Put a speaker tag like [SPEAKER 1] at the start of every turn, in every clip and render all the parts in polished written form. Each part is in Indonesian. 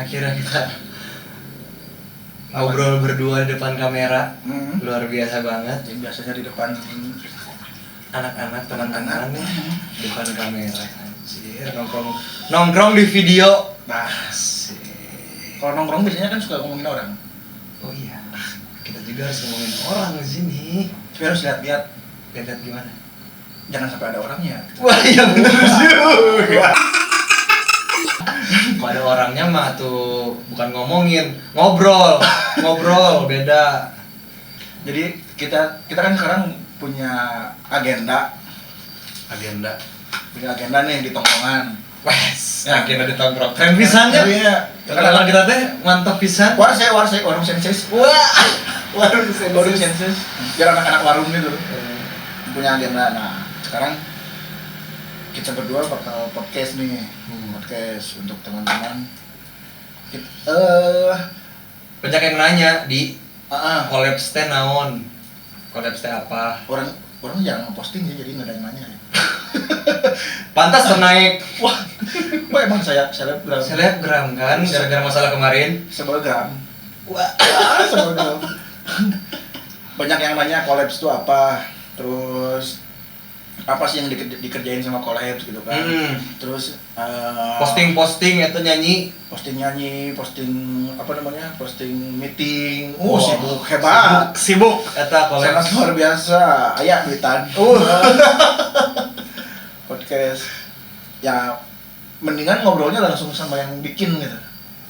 [SPEAKER 1] akhirnya kita ngobrol berdua di depan kamera. Luar biasa banget.
[SPEAKER 2] Yang biasanya di depan
[SPEAKER 1] anak-anak teman-teman nih di depan kamera. Anjir, nongkrong di video.
[SPEAKER 2] Nah, kalau nongkrong biasanya kan suka ngomongin orang.
[SPEAKER 1] Oh iya, kita juga harus ngomongin orang di sini.
[SPEAKER 2] Tapi harus lihat-lihat
[SPEAKER 1] Gimana?
[SPEAKER 2] jangan sampai ada orangnya.
[SPEAKER 1] Wah, iya bener juga. Kalau ada orangnya mah tuh bukan ngomongin, ngobrol beda.
[SPEAKER 2] Jadi kita kan sekarang punya agenda nih di tongkrongan.
[SPEAKER 1] Wes, agenda di tongkrong. Keren pisannya.
[SPEAKER 2] Iya.
[SPEAKER 1] Kalau kita teh mantap pisan.
[SPEAKER 2] Warsek, warung sensus.
[SPEAKER 1] Wah,
[SPEAKER 2] Warung sensus. Biar anak-anak warung gitu. Punya agenda. Nah, sekarang kita berdua bakal podcast nih. Podcast untuk teman-teman.
[SPEAKER 1] banyak yang nanya di collabs teh naon? Collabs teh apa?
[SPEAKER 2] Orang jarang ngeposting ya, jadi nggak ada yang nanya.
[SPEAKER 1] Pantas tuh naik.
[SPEAKER 2] Wah, emang saya
[SPEAKER 1] Selebgram kan, gara-gara masalah kemarin.
[SPEAKER 2] Selebgram.
[SPEAKER 1] Wah,
[SPEAKER 2] Selebgram. Banyak yang nanya collabs itu apa, terus apa sih yang dikerjain sama collabs gitu kan. Terus
[SPEAKER 1] posting itu nyanyi,
[SPEAKER 2] posting apa namanya, posting meeting. Sibuk hebat,
[SPEAKER 1] sibuk kata collabs.
[SPEAKER 2] sangat luar biasa. Aya duitan. Podcast ya mendingan ngobrolnya langsung sama yang bikin gitu.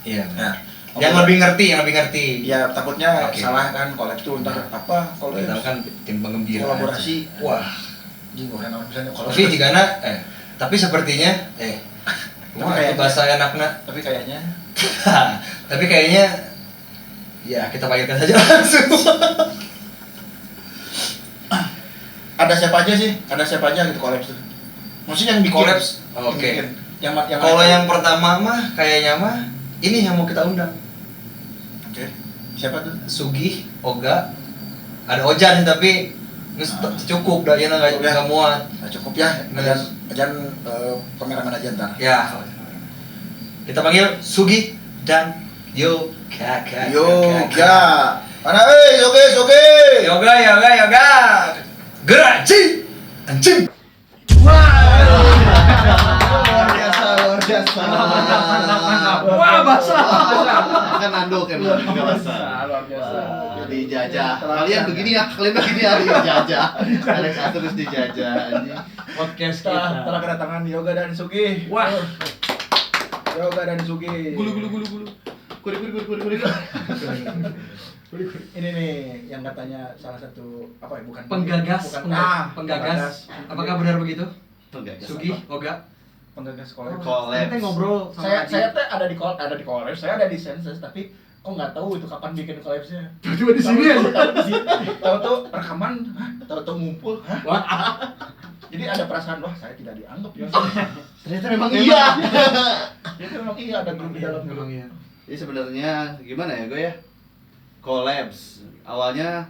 [SPEAKER 1] Iya.
[SPEAKER 2] Nah,
[SPEAKER 1] yang lebih ngerti.
[SPEAKER 2] Ya takutnya
[SPEAKER 1] Oke.
[SPEAKER 2] salah kan collab itu ntar apa
[SPEAKER 1] Kita
[SPEAKER 2] collab
[SPEAKER 1] kan tim penggembira.
[SPEAKER 2] kolaborasi.
[SPEAKER 1] Wah.
[SPEAKER 2] Jing orang misalnya
[SPEAKER 1] Tapi jigana tapi sepertinya
[SPEAKER 2] Tapi
[SPEAKER 1] itu bahasa enakna.
[SPEAKER 2] tapi kayaknya
[SPEAKER 1] Tapi kayaknya ya kita panggilkan saja langsung.
[SPEAKER 2] ada siapa aja gitu collab itu. Maksudnya yang bikin
[SPEAKER 1] Collabs? Oke.
[SPEAKER 2] Yang bikin.
[SPEAKER 1] Kalau yang pertama mah kayaknya mah ini yang mau kita undang.
[SPEAKER 2] Oke. Siapa tuh?
[SPEAKER 1] Sugih, Oga, ada Ojan tapi cukup dah ya nggak muat.
[SPEAKER 2] Nah, cukup ya. Ajan kameramen aja ntar.
[SPEAKER 1] Ya. Kita panggil Sugih dan Yoga.
[SPEAKER 2] Mana Yoga.
[SPEAKER 1] Yoga. Gerak, anjing.
[SPEAKER 2] Luar biasa.
[SPEAKER 3] Wah, basah.
[SPEAKER 4] Kan Nando kan luar
[SPEAKER 2] biasa.
[SPEAKER 4] Dijajah. Kalian begini ya dijajah. Alex terus dijajah anjing.
[SPEAKER 3] Podcast
[SPEAKER 2] Telah kedatangan Yoga dan Sugi.
[SPEAKER 3] Wah.
[SPEAKER 2] Yoga dan Sugi.
[SPEAKER 4] Gulu. Kuri.
[SPEAKER 2] Ini nih yang katanya salah satu apa ya, bukan
[SPEAKER 3] Penggagas. Apakah benar begitu? Sugih, Oga.
[SPEAKER 2] Penggagas collab.
[SPEAKER 3] Kita ngobrol sama
[SPEAKER 2] Saya teh ada di collab, saya ada di Sensus, tapi kok nggak tahu itu kapan bikin collabsnya.
[SPEAKER 3] Tiba-tiba di sini aja.
[SPEAKER 2] Tahu tuh rekaman, tahu ngumpul.
[SPEAKER 3] Wah.
[SPEAKER 2] Jadi ada perasaan wah saya tidak dianggap ya.
[SPEAKER 4] Ternyata memang iya.
[SPEAKER 2] Itu memang iya ada grup di dalam grup.
[SPEAKER 3] Memang iya.
[SPEAKER 4] Jadi sebenarnya gimana ya gue ya? Collabs. Awalnya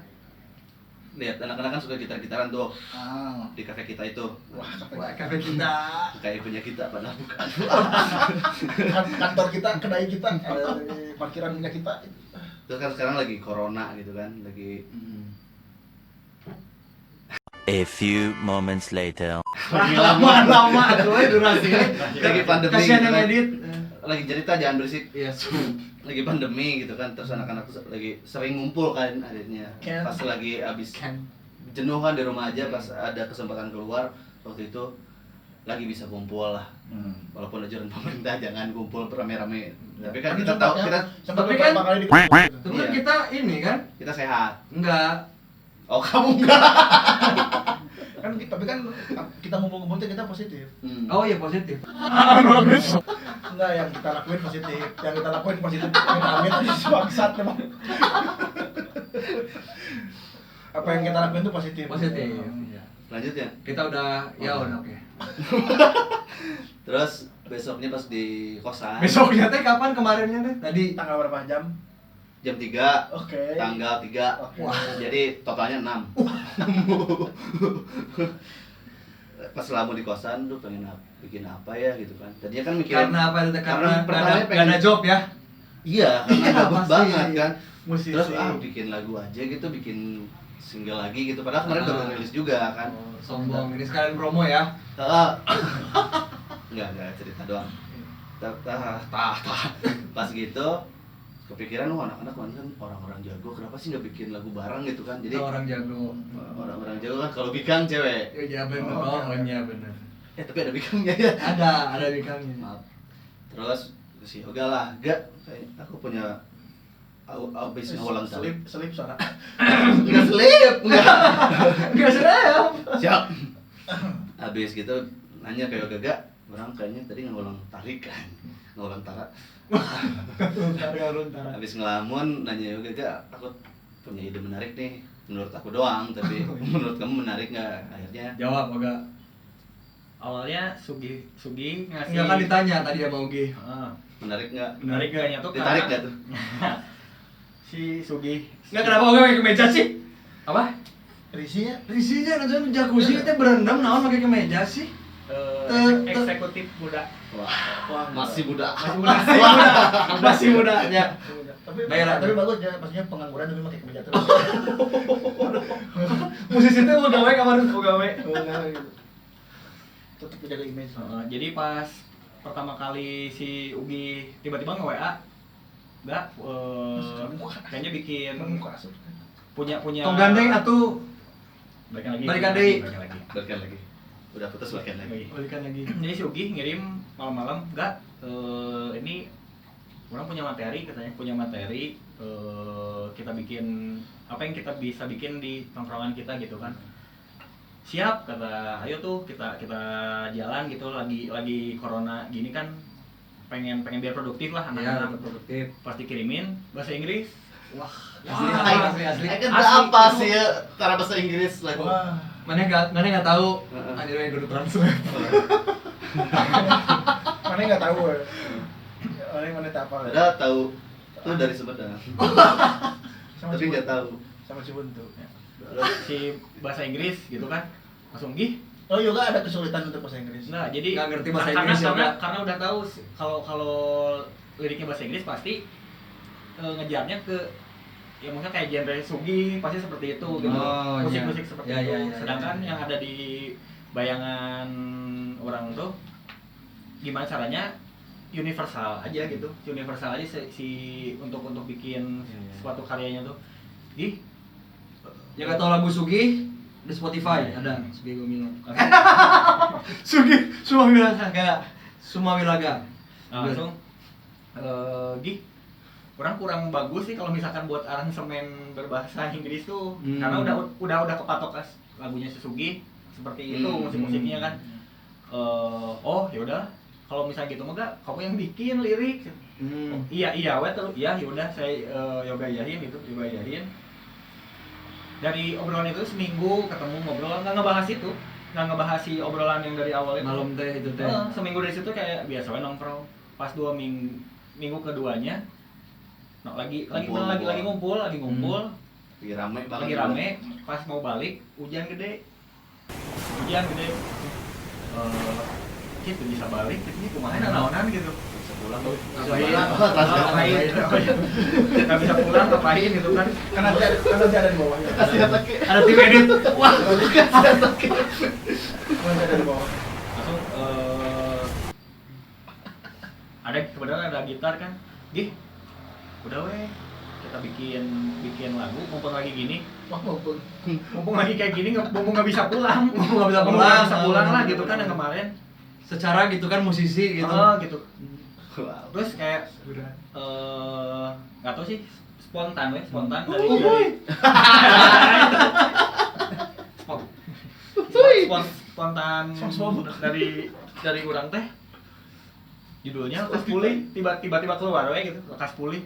[SPEAKER 4] lihat anak-anak kan suka gitar-gitaran tuh di kafe kita itu.
[SPEAKER 2] Wah,
[SPEAKER 3] Kafe kita.
[SPEAKER 4] Kayak punya kita padahal bukan.
[SPEAKER 2] kantor kita, kedai kita, parkiran punya kita.
[SPEAKER 4] Terus kan sekarang lagi corona gitu kan, lagi
[SPEAKER 5] A few moments later.
[SPEAKER 3] Lama tuh durasinya.
[SPEAKER 4] lagi pandemi.
[SPEAKER 3] Kasihan
[SPEAKER 4] gitu
[SPEAKER 3] yang
[SPEAKER 4] kan.
[SPEAKER 3] edit.
[SPEAKER 4] Lagi cerita jangan berisik.
[SPEAKER 3] Iya,
[SPEAKER 4] Lagi pandemi gitu kan, terus anak-anak tuh lagi sering ngumpul kan akhirnya.
[SPEAKER 2] Kan.
[SPEAKER 4] Pas lagi abis jenuh kan di rumah aja, pas ada kesempatan keluar waktu itu lagi bisa kumpul lah. Walaupun ajaran pemerintah jangan kumpul rame-rame. Tapi kan kita tahu
[SPEAKER 2] sempat
[SPEAKER 3] Tapi kan-
[SPEAKER 2] beberapa kali di
[SPEAKER 3] Terus
[SPEAKER 4] Iya.
[SPEAKER 3] kita ini kan?
[SPEAKER 4] kita sehat.
[SPEAKER 3] Enggak.
[SPEAKER 4] Oh kamu enggak?
[SPEAKER 2] kan tapi kan kita ngumpul-ngumpul tuh kita positif.
[SPEAKER 3] Oh iya, positif.
[SPEAKER 2] Enggak, yang kita lakuin positif. Yang kita lakuin positif. Amit aja bangsat memang. Apa yang kita lakuin tuh positif.
[SPEAKER 3] Positif. Iya.
[SPEAKER 4] Lanjut ya.
[SPEAKER 3] Kita udah udah oke.
[SPEAKER 4] Terus besoknya pas di kosan.
[SPEAKER 3] Besoknya teh kapan kemarinnya teh? Tadi
[SPEAKER 2] Tanggal berapa jam?
[SPEAKER 4] Jam 3.
[SPEAKER 2] Oke.
[SPEAKER 4] Tanggal 3.
[SPEAKER 2] Oke.
[SPEAKER 4] Jadi totalnya 6. Pas selama di kosan lu pengen bikin apa ya gitu kan. Tadinya kan mikir
[SPEAKER 3] karena apa itu? Karena
[SPEAKER 4] pertamanya
[SPEAKER 3] nggak ada job ya.
[SPEAKER 4] Iya, karena
[SPEAKER 3] Iya,
[SPEAKER 4] gabut
[SPEAKER 3] pasti.
[SPEAKER 4] banget kan.
[SPEAKER 3] Musisi.
[SPEAKER 4] Terus bikin lagu aja gitu, bikin single lagi gitu. Padahal kemarin baru rilis juga kan.
[SPEAKER 3] Oh, sombong. Ini sekalian promo ya.
[SPEAKER 4] Heeh. Enggak cerita doang. Pas gitu kepikiran anak-anak kan orang-orang jago, kenapa sih nggak bikin lagu bareng gitu kan? Jadi
[SPEAKER 3] Kita orang jago.
[SPEAKER 4] orang-orang jago kan kalau bikang cewek.
[SPEAKER 3] Ya benar.
[SPEAKER 2] Oh,
[SPEAKER 3] Oh, iya benar.
[SPEAKER 4] Tapi ada bikangnya ya.
[SPEAKER 3] Ada bikangnya.
[SPEAKER 4] Maaf. Terus si Yoga lah, aku punya abis ngulang tali.
[SPEAKER 2] Selip suara.
[SPEAKER 4] Enggak selip, enggak.
[SPEAKER 3] Enggak serem.
[SPEAKER 4] Siap. Habis gitu nanya ke Yoga, "Gak, orang kayaknya tadi ngulang tarik kan." Ngulang tarik.
[SPEAKER 3] Runtara.
[SPEAKER 4] Habis ngelamun nanya Yoga, "Gak, aku punya ide menarik nih. Menurut aku doang, tapi menurut kamu menarik nggak?" Akhirnya
[SPEAKER 3] Jawab agak.
[SPEAKER 6] Awalnya Sugi ngasih
[SPEAKER 3] Enggak kan ditanya tadi sama Ugi.
[SPEAKER 6] Heeh.
[SPEAKER 4] menarik nggak?
[SPEAKER 6] Menarik gak tuh
[SPEAKER 4] Ditarik
[SPEAKER 6] karena
[SPEAKER 4] nggak tuh?
[SPEAKER 6] si Sugi
[SPEAKER 3] Enggak kenapa Ugi pakai kemeja sih? Apa?
[SPEAKER 2] Risinya
[SPEAKER 3] Risinya nanti jacuzzi kita berendam naon pakai kemeja sih?
[SPEAKER 6] eksekutif muda.
[SPEAKER 4] Wah, masih muda.
[SPEAKER 3] Masih muda ya.
[SPEAKER 2] tapi
[SPEAKER 3] Baiklah.
[SPEAKER 2] tapi bagus ya, maksudnya pengangguran tapi pakai kemeja terus.
[SPEAKER 3] Musisi itu mau gawe kamar mau gawe.
[SPEAKER 2] Tetap menjaga image.
[SPEAKER 6] Jadi pas pertama kali si Ugi tiba-tiba nge-WA enggak kayaknya bikin
[SPEAKER 2] Muka asup.
[SPEAKER 6] punya
[SPEAKER 3] Tong gandeng atuh
[SPEAKER 6] balikan lagi.
[SPEAKER 3] Balikan deui.
[SPEAKER 4] Balikan lagi. Udah putus balikan lagi.
[SPEAKER 3] balikan lagi.
[SPEAKER 6] Jadi si Ugi ngirim malam-malam enggak ini orang punya materi, katanya punya materi kita bikin apa yang kita bisa bikin di tongkrongan kita gitu kan. Siap, kata ayo tuh kita jalan gitu, lagi corona gini kan, pengen biar produktif lah
[SPEAKER 3] Iya,
[SPEAKER 6] anak-anak.
[SPEAKER 3] produktif.
[SPEAKER 6] Pasti kirimin bahasa Inggris. Wah,
[SPEAKER 3] Asli.
[SPEAKER 4] Ada
[SPEAKER 6] Asli,
[SPEAKER 4] apa
[SPEAKER 6] itu.
[SPEAKER 4] sih ya cara bahasa Inggris lagu?
[SPEAKER 2] Wah,
[SPEAKER 3] Mana enggak tahu.
[SPEAKER 4] Heeh.
[SPEAKER 3] Anjir yang kudu translate.
[SPEAKER 2] mana nggak tahu ya. Mana tak apa.
[SPEAKER 4] Ada tahu tuh dari Sumedang.
[SPEAKER 2] Sama
[SPEAKER 4] Tapi nggak tahu.
[SPEAKER 2] sama Cibuntu.
[SPEAKER 6] si bahasa Inggris gitu kan. Langsung gih.
[SPEAKER 2] Oh, yoga ada kesulitan untuk bahasa Inggris.
[SPEAKER 6] Nah, jadi
[SPEAKER 3] Nggak ngerti bahasa
[SPEAKER 6] karena,
[SPEAKER 3] Inggris ya,
[SPEAKER 6] karena,
[SPEAKER 3] Kak?
[SPEAKER 6] karena udah tahu kalau liriknya bahasa Inggris pasti ngejarnya ke ya maksudnya kayak genre Sugi pasti seperti itu gitu.
[SPEAKER 3] Oh,
[SPEAKER 6] Musik-musik
[SPEAKER 3] iya.
[SPEAKER 6] seperti
[SPEAKER 3] Iya,
[SPEAKER 6] itu.
[SPEAKER 3] iya, iya,
[SPEAKER 6] Sedangkan
[SPEAKER 3] iya.
[SPEAKER 6] yang ada di bayangan orang tuh gimana caranya universal aja gitu. Universal aja si untuk bikin
[SPEAKER 3] Iya, iya.
[SPEAKER 6] suatu karyanya tuh. Ih,
[SPEAKER 3] Yang nggak tahu lagu Sugi di Spotify ada Sugi Gumilang. Sumawilaga.
[SPEAKER 6] langsung gih kurang bagus sih kalau misalkan buat aransemen berbahasa Inggris tuh karena udah kepatok lagunya si Sugi seperti itu musik-musiknya kan. Oh yaudah kalau misalnya gitu mah kamu yang bikin lirik. Oh, iya wet tuh iya yaudah saya yoga yahin gitu yoga yahin. Dari obrolan itu seminggu ketemu ngobrol nggak ngebahas si obrolan yang dari awal itu.
[SPEAKER 3] Malam teh itu teh.
[SPEAKER 6] Seminggu dari situ kayak biasa we nongkrong. Pas 2 minggu keduanya lagi ngumpul.
[SPEAKER 4] Lagi rame banget.
[SPEAKER 6] Lagi rame, pas mau balik hujan gede. Kita bisa balik, gitu kumaha naonan gitu.
[SPEAKER 4] Bisa pulang.
[SPEAKER 6] Ngapain? Kita bisa pulang ngapain gitu kan.
[SPEAKER 2] Karena dia ada di bawahnya.
[SPEAKER 4] Kasih atake.
[SPEAKER 3] Ada tim edit.
[SPEAKER 4] Wah, kasih atake.
[SPEAKER 2] Karena dia ada di bawah.
[SPEAKER 6] Langsung kebetulan ada gitar kan. Gih. Udah weh. Kita bikin lagu mumpung lagi gini.
[SPEAKER 2] Wah, mumpung.
[SPEAKER 6] Mumpung lagi kayak gini mumpung nggak bisa pulang.
[SPEAKER 3] Mumpung nggak bisa
[SPEAKER 6] Mumpung
[SPEAKER 3] pulang.
[SPEAKER 6] nggak bisa pulang lah gitu kan yang kemarin.
[SPEAKER 3] Secara gitu kan musisi gitu.
[SPEAKER 6] Gitu.
[SPEAKER 4] Wow.
[SPEAKER 6] Terus kayak nggak tahu sih spontan dari spontan dari orang teh judulnya lekas pulih tiba-tiba keluar we gitu lekas pulih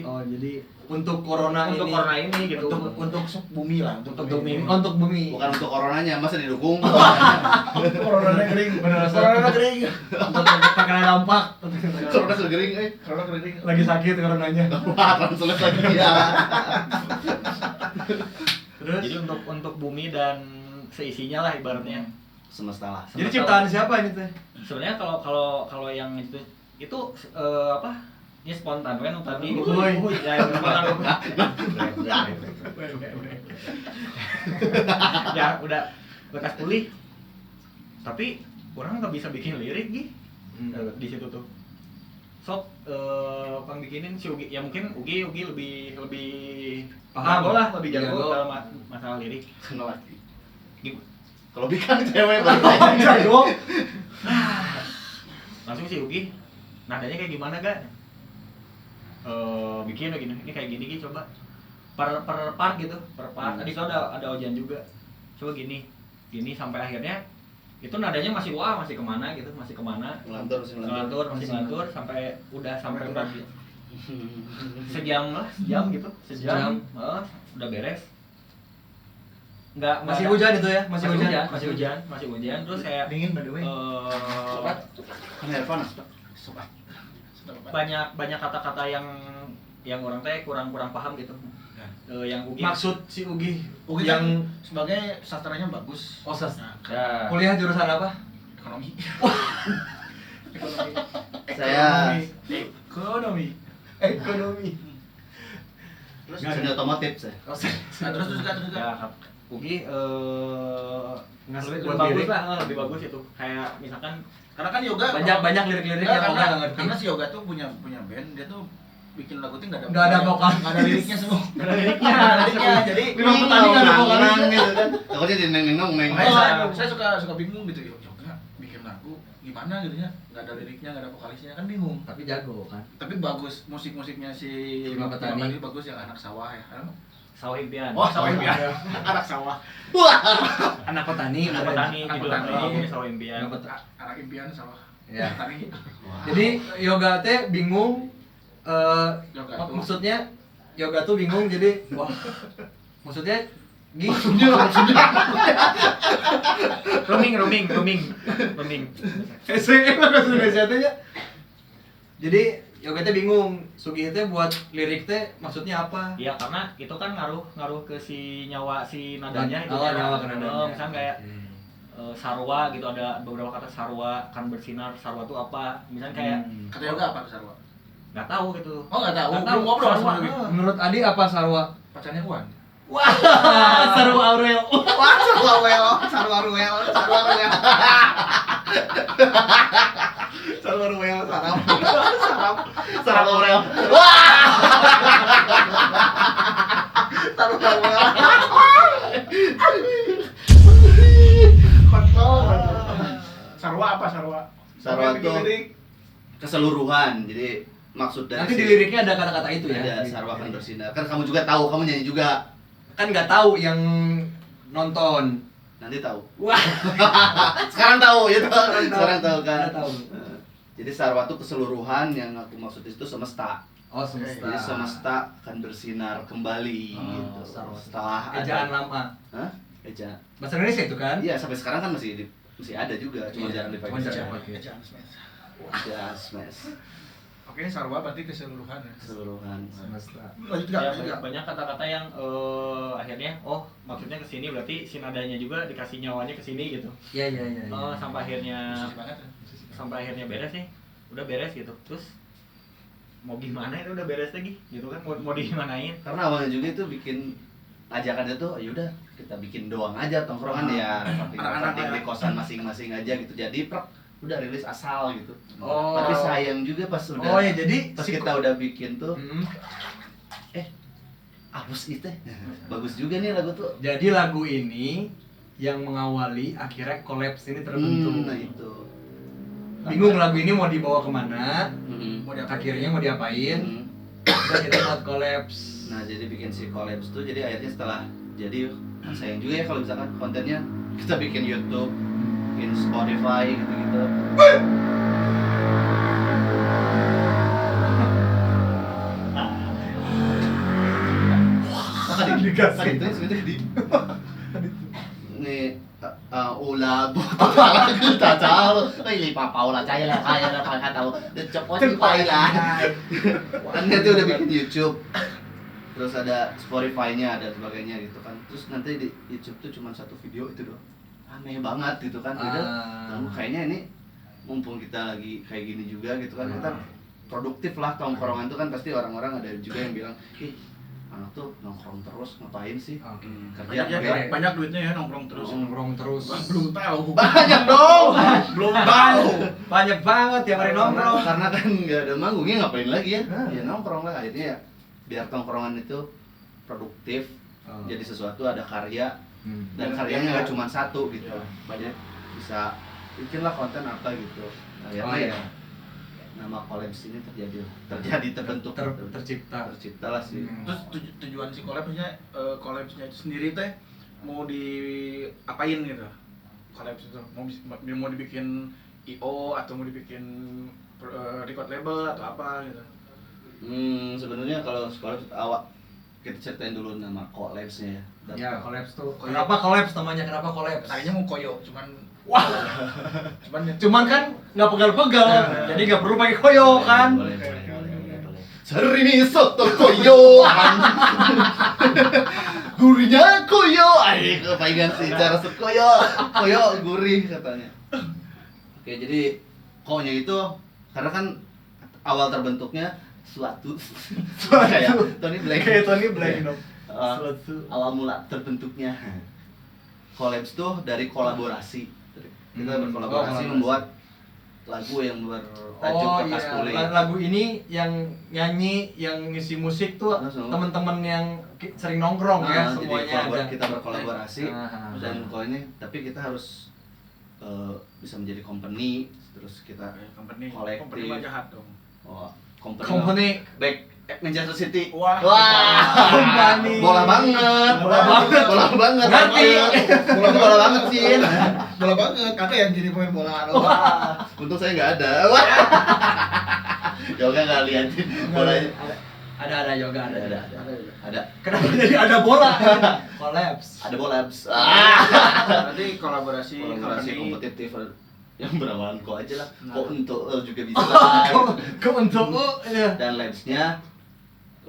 [SPEAKER 3] Oh, jadi untuk corona
[SPEAKER 6] untuk
[SPEAKER 3] ini.
[SPEAKER 6] corona ini gitu
[SPEAKER 2] Untuk bumi lah, untuk
[SPEAKER 6] bumi.
[SPEAKER 3] Untuk bumi.
[SPEAKER 4] Bukan untuk coronanya, masa didukung?
[SPEAKER 2] Corona kering.
[SPEAKER 3] Bener,
[SPEAKER 2] Corona kering.
[SPEAKER 3] Untuk terkena dampak.
[SPEAKER 4] Corona segering,
[SPEAKER 2] Corona kering.
[SPEAKER 3] Lagi sakit coronanya.
[SPEAKER 4] Wah, translate lagi ya.
[SPEAKER 3] Terus
[SPEAKER 6] jadi untuk bumi dan seisinya lah ibaratnya.
[SPEAKER 4] Semesta lah.
[SPEAKER 3] jadi ciptaan siapa ini teh?
[SPEAKER 6] Sebenarnya kalau yang itu apa ini spontan kan tadi
[SPEAKER 3] Uhuy.
[SPEAKER 6] ya spontan ya udah lekas pulih tapi orang nggak bisa bikin lirik di situ tuh sok pang bikinin si Ugi ya mungkin Ugi lebih
[SPEAKER 3] Paham.
[SPEAKER 6] jago lah lebih jago
[SPEAKER 3] Jago.
[SPEAKER 6] dalam masalah lirik
[SPEAKER 4] Kenal lagi.
[SPEAKER 6] Gimana?
[SPEAKER 4] Kalau bikin cewek
[SPEAKER 3] Jago.
[SPEAKER 6] Langsung si Ugi nadanya kayak gimana gak? Bikin begini, ini kayak gini coba per part gitu, per part. Tadi itu ada ujian juga. Coba gini sampai akhirnya itu nadanya masih kemana gitu, masih kemana.
[SPEAKER 4] ngelantur
[SPEAKER 6] Masih ngelantur sampai udah sampai berapa? Sejam gitu,
[SPEAKER 3] Sejam.
[SPEAKER 6] udah beres. Nggak
[SPEAKER 3] Masih
[SPEAKER 6] ada-
[SPEAKER 3] hujan itu ya?
[SPEAKER 6] masih hujan. Terus kayak
[SPEAKER 2] Dingin by the way.
[SPEAKER 4] kan air panas Pak.
[SPEAKER 2] Sobat.
[SPEAKER 6] banyak kata-kata yang orang teh kurang paham gitu. Yang Ugi
[SPEAKER 3] Maksud si Ugi
[SPEAKER 2] Ugi
[SPEAKER 3] yang
[SPEAKER 2] kan sebagai sastranya bagus.
[SPEAKER 3] sastra.
[SPEAKER 2] Nah,
[SPEAKER 6] ya,
[SPEAKER 3] Kuliah jurusan apa?
[SPEAKER 2] ekonomi.
[SPEAKER 4] Saya
[SPEAKER 2] Ekonomi.
[SPEAKER 4] terus seni otomotif saya.
[SPEAKER 2] Nah, terus
[SPEAKER 6] ya Ugi
[SPEAKER 3] Ngasih
[SPEAKER 6] lebih
[SPEAKER 3] buat
[SPEAKER 6] bagus
[SPEAKER 3] lirik.
[SPEAKER 6] lah, lebih bagus itu. Kayak misalkan
[SPEAKER 2] karena kan yoga
[SPEAKER 3] Banyak lirik-lirik yang orang nggak ngerti.
[SPEAKER 2] karena si yoga tuh punya band, dia tuh bikin lagu tuh
[SPEAKER 3] Nggak ada vokal.
[SPEAKER 2] nggak ada liriknya semua.
[SPEAKER 6] nggak ada liriknya,
[SPEAKER 2] Nggak ada liriknya, jadi
[SPEAKER 3] Memang petani nggak ada vokalnya.
[SPEAKER 4] gitu kan. Takutnya di neng neng.
[SPEAKER 2] makanya saya suka bingung gitu, yoga bikin lagu gimana gitu ya, nggak ada liriknya, nggak ada vokalisnya, kan bingung.
[SPEAKER 3] Tapi jago kan.
[SPEAKER 2] Tapi bagus musiknya si
[SPEAKER 3] Bima Petani.
[SPEAKER 2] bagus, yang anak sawah ya.
[SPEAKER 6] Sawah Impian.
[SPEAKER 2] Oh, sawah impian. Anak sawah.
[SPEAKER 3] Anak petani.
[SPEAKER 6] Anak petani
[SPEAKER 2] Anak
[SPEAKER 6] gitu
[SPEAKER 2] petani.
[SPEAKER 6] lagunya Sawah Impian.
[SPEAKER 3] Anak petani.
[SPEAKER 2] Anak impian sawah.
[SPEAKER 3] Ya.
[SPEAKER 2] Petani.
[SPEAKER 3] Jadi yoga teh bingung
[SPEAKER 2] Yoga tuh.
[SPEAKER 3] maksudnya yoga tuh bingung jadi wah maksudnya
[SPEAKER 6] Roaming.
[SPEAKER 3] SM bahasa Indonesia teh nya. Jadi yoga teh bingung Sugi teh buat lirik teh maksudnya apa?
[SPEAKER 6] Iya, karena itu kan ngaruh ke si nyawa si nadanya itu.
[SPEAKER 3] Oh,
[SPEAKER 6] kan.
[SPEAKER 3] nyawa ke nadanya.
[SPEAKER 6] Misalnya kayak sarwa gitu, ada beberapa kata sarwa kan bersinar. Sarwa itu apa? Misalnya kayak
[SPEAKER 2] Kata yoga apa tuh sarwa?
[SPEAKER 6] nggak tahu gitu.
[SPEAKER 2] Oh, nggak tahu.
[SPEAKER 6] Nggak
[SPEAKER 2] Belum ngobrol
[SPEAKER 6] Sarwa,
[SPEAKER 2] sama Yogi.
[SPEAKER 3] Menurut Adi apa sarwa?
[SPEAKER 2] Pacarnya Wan.
[SPEAKER 3] Wah, sarwa Aurel.
[SPEAKER 2] Wah, sarwa Ruel. Sarwa Ruel.
[SPEAKER 4] Sarap Aurel.
[SPEAKER 2] Sarwa apa sarwa?
[SPEAKER 4] Sarwa
[SPEAKER 2] Sampai bikin
[SPEAKER 4] tuh
[SPEAKER 2] lirik.
[SPEAKER 4] keseluruhan. Jadi maksud dari
[SPEAKER 3] Nanti di liriknya ada kata-kata itu ya.
[SPEAKER 4] ada
[SPEAKER 3] Di-
[SPEAKER 4] sarwa akan bersinar. Kan kamu juga tahu, kamu nyanyi juga.
[SPEAKER 3] Kan nggak tahu yang nonton.
[SPEAKER 4] Nanti tahu.
[SPEAKER 3] Wah,
[SPEAKER 4] Sekarang tahu ya toh. Sekarang tahu kan.
[SPEAKER 3] Udah tahu.
[SPEAKER 4] Jadi sarwa itu keseluruhan, yang aku maksud itu semesta.
[SPEAKER 3] Oh, semesta.
[SPEAKER 4] Jadi semesta akan bersinar kembali
[SPEAKER 3] Oh,
[SPEAKER 4] gitu.
[SPEAKER 3] sarwa.
[SPEAKER 4] Setelah
[SPEAKER 3] Ejaan
[SPEAKER 4] ada.
[SPEAKER 3] lama.
[SPEAKER 4] Hah? Ejaan.
[SPEAKER 3] Bahasa Indonesia itu kan?
[SPEAKER 4] Iya, sampai sekarang kan masih ada juga, cuma
[SPEAKER 3] Iya,
[SPEAKER 4] jarang
[SPEAKER 3] cuma
[SPEAKER 4] dipakai.
[SPEAKER 3] jarang.
[SPEAKER 2] Ejaan, ejaan smash.
[SPEAKER 4] Ejaan smash.
[SPEAKER 2] Oke, sarwa berarti keseluruhan ya.
[SPEAKER 4] Keseluruhan.
[SPEAKER 3] Semesta.
[SPEAKER 2] Lanjut
[SPEAKER 6] Ya,
[SPEAKER 2] enggak?
[SPEAKER 6] banyak kata-kata yang akhirnya maksudnya ke sini, berarti si nadanya juga dikasih nyawanya ke sini gitu.
[SPEAKER 3] Iya, iya, iya.
[SPEAKER 6] Sampai akhirnya
[SPEAKER 2] Musisi banget ya.
[SPEAKER 6] beres nih. Udah beres gitu. Terus mau gimana itu udah beres lagi gitu kan, mau digimanain.
[SPEAKER 4] Karena awalnya juga itu bikin ajakannya tuh, ya udah kita bikin doang aja tongkrongan ya,
[SPEAKER 2] Anak-anak
[SPEAKER 4] di kosan masing-masing aja gitu. Jadi udah rilis asal gitu.
[SPEAKER 3] Oh.
[SPEAKER 4] Tapi sayang juga pas udah
[SPEAKER 3] Oh ya, jadi
[SPEAKER 4] pas kita udah bikin tuh,
[SPEAKER 3] Mm-mm.
[SPEAKER 4] hapus itu. Bagus juga nih lagu tuh.
[SPEAKER 3] Jadi lagu ini yang mengawali akhirnya kolaps ini terbentuk.
[SPEAKER 4] Nah itu.
[SPEAKER 3] Bingung lagu ini mau dibawa kemana?
[SPEAKER 2] Mau diapain?
[SPEAKER 3] Akhirnya mau diapain?
[SPEAKER 4] Hmm.
[SPEAKER 3] Udah kita buat kolaps.
[SPEAKER 4] Nah jadi bikin si collabs tuh, jadi akhirnya setelah jadi sayang juga ya kalau misalkan kontennya kita bikin YouTube, bikin Spotify gitu-gitu. Tadi itu sebenarnya di nih ulah botol lagu tacal, lipapau lah caya lah kaya lah kaya tahu, cepot lipai lah. Kan dia tuh udah bikin YouTube, terus ada Spotify-nya, ada sebagainya gitu kan. Terus nanti di YouTube tuh cuma satu video itu doang, aneh banget gitu kan. Udah, kayaknya ini mumpung kita lagi kayak gini juga gitu kan, kita produktif lah. Tongkrongan tuh kan pasti orang-orang ada juga yang bilang, ih anak tuh nongkrong terus ngapain sih? Kerja
[SPEAKER 2] Banyak duitnya ya nongkrong terus.
[SPEAKER 3] Nongkrong terus.
[SPEAKER 2] Belum tahu.
[SPEAKER 4] banyak dong.
[SPEAKER 2] Belum tahu.
[SPEAKER 3] Banyak banget tiap hari nongkrong.
[SPEAKER 4] Karena kan nggak ada manggungnya, ngapain lagi ya? Ya nongkrong lah. Akhirnya ya biar tongkrongan itu produktif, jadi sesuatu ada karya, dan karyanya nggak cuma satu gitu. Banyak bisa bikinlah konten apa gitu. Akhirnya ya nama Collabs ini terbentuk, tercipta lah sih.
[SPEAKER 2] Terus tujuan si collabsnya collabsnya itu sendiri teh mau diapain gitu? Collabs itu mau dibikin IO atau mau dibikin record label atau apa gitu?
[SPEAKER 4] Sebenarnya kalau Collabs awal kita ceritain dulu nama Collabsnya ya.
[SPEAKER 3] Ya, collabs tuh. Kenapa collabs namanya? Kenapa collabs?
[SPEAKER 2] Tadinya mau koyo, cuman
[SPEAKER 3] Cuman kan nggak pegal-pegal, jadi nggak perlu pakai koyo kan.
[SPEAKER 4] Boleh. Seri soto koyo. Gurihnya koyo. Ay, kepaingan sih cara set koyo. Koyo gurih katanya. Oke, jadi konya itu karena kan awal terbentuknya suatu kayak Tony Black.
[SPEAKER 3] dong.
[SPEAKER 4] Awal mula terbentuknya Collabs tuh dari kolaborasi. Kita berkolaborasi membuat lagu yang bertajuk Kertas Kulit.
[SPEAKER 3] Lagu ini yang nyanyi, yang ngisi musik tuh teman-teman yang sering nongkrong ya, semuanya ada.
[SPEAKER 4] Kita berkolaborasi dan kalau ini tapi kita harus bisa menjadi company, terus kita
[SPEAKER 2] company
[SPEAKER 4] kolektif.
[SPEAKER 2] jahat dong.
[SPEAKER 4] Oh,
[SPEAKER 3] Company
[SPEAKER 4] back Manchester City.
[SPEAKER 2] Wah.
[SPEAKER 3] company.
[SPEAKER 4] Bola banget.
[SPEAKER 3] Ngerti.
[SPEAKER 4] Bola banget sih.
[SPEAKER 2] Bola banget, kakak yang jadi pemain bola.
[SPEAKER 4] Untung saya nggak ada. Yoga nggak liatin bolanya.
[SPEAKER 3] Ada yoga ada.
[SPEAKER 4] Ada.
[SPEAKER 3] Kenapa jadi ada bola? Collabs.
[SPEAKER 4] Ada Collabs.
[SPEAKER 2] Berarti kolaborasi
[SPEAKER 4] kompetitif yang berawalan kok aja lah. Kok untuk juga bisa.
[SPEAKER 3] Kok untuk ya.
[SPEAKER 4] Dan labsnya,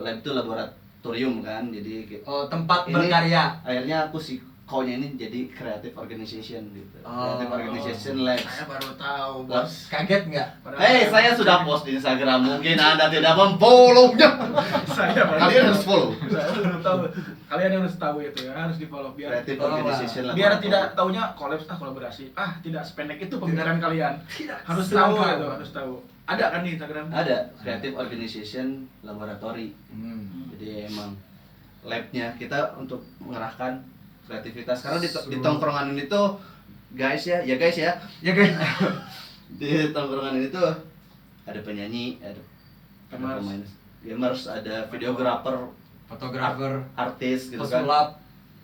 [SPEAKER 4] lab itu laboratorium kan, jadi
[SPEAKER 3] tempat
[SPEAKER 4] ini
[SPEAKER 3] berkarya.
[SPEAKER 4] akhirnya aku si konya ini jadi creative organization gitu. Creative organization labs.
[SPEAKER 2] Saya baru tahu, Bos.
[SPEAKER 3] Kaget nggak?
[SPEAKER 4] Hey, saya sudah post di Instagram, mungkin Anda tidak memfollow-nya. Kalian harus follow.
[SPEAKER 2] Saya baru tahu. Kalian harus tahu itu ya, harus di-follow biar
[SPEAKER 4] Creative organization
[SPEAKER 2] biar tidak taunya kolaborasi. Tidak sependek itu pemikiran kalian. Harus tahu itu, harus tahu. Ada kan di Instagram?
[SPEAKER 4] Ada creative organization laboratory. Jadi emang labnya kita untuk mengerahkan kreativitas karena di tongkrongan ini tuh guys ya guys di tongkrongan ini tuh ada penyanyi, ada pemain gamers, ada videografer,
[SPEAKER 3] Fotografer,
[SPEAKER 4] artis gitu kan,